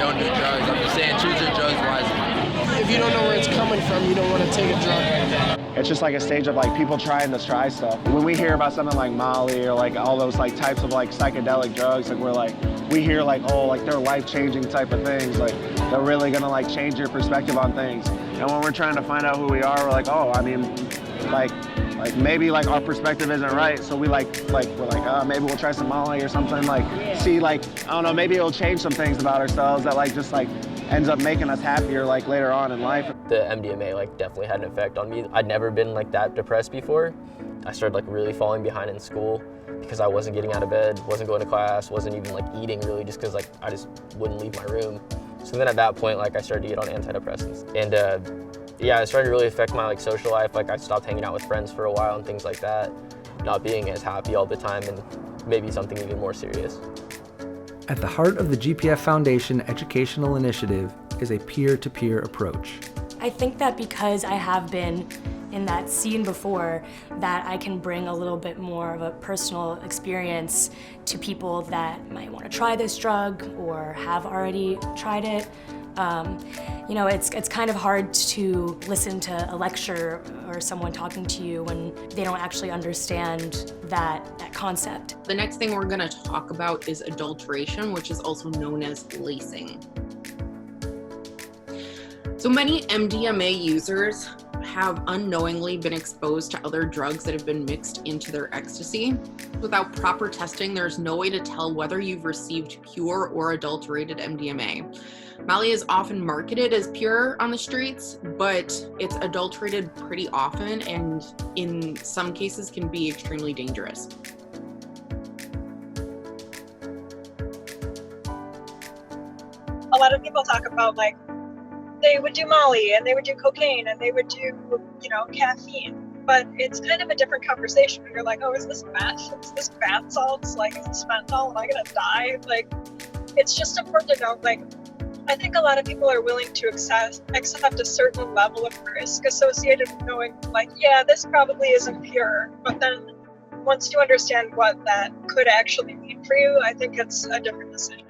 don't do drugs. I'm just saying choose your drugs wisely. If you don't know where it's coming from, you don't want to take a drug. It's just like a stage of like people trying to try stuff. When we hear about something like Molly or like all those like types of like psychedelic drugs, like we hear like, oh, like they're life-changing type of things. Like they're really gonna like change your perspective on things. And when we're trying to find out who we are, we're like, oh, I mean, like maybe like our perspective isn't right. So we're like, maybe we'll try some Molly or something. Like see like, I don't know, maybe it'll change some things about ourselves that like just like ends up making us happier like later on in life. The MDMA like definitely had an effect on me. I'd never been like that depressed before. I started like really falling behind in school because I wasn't getting out of bed, wasn't going to class, wasn't even like eating really, just because like I just wouldn't leave my room. So then at that point, like I started to get on antidepressants, and yeah, it started to really affect my like social life. Like I stopped hanging out with friends for a while and things like that, not being as happy all the time, and maybe something even more serious. At the heart of the GPF Foundation educational initiative is a peer-to-peer approach. I think that because I have been in that scene before, that I can bring a little bit more of a personal experience to people that might want to try this drug or have already tried it. You know, it's kind of hard to listen to a lecture or someone talking to you when they don't actually understand that concept. The next thing we're going to talk about is adulteration, which is also known as lacing. So many MDMA users have unknowingly been exposed to other drugs that have been mixed into their ecstasy. Without proper testing, there's no way to tell whether you've received pure or adulterated MDMA. Molly is often marketed as pure on the streets, but it's adulterated pretty often and in some cases can be extremely dangerous. A lot of people talk about like they would do Molly and they would do cocaine and they would do, you know, caffeine. But it's kind of a different conversation when you're like, oh, is this meth? Is this bath salts? Like, is this fentanyl? Am I gonna die? Like, it's just important to know, like, I think a lot of people are willing to accept a certain level of risk associated with knowing, like, yeah, this probably isn't pure. But then once you understand what that could actually mean for you, I think it's a different decision.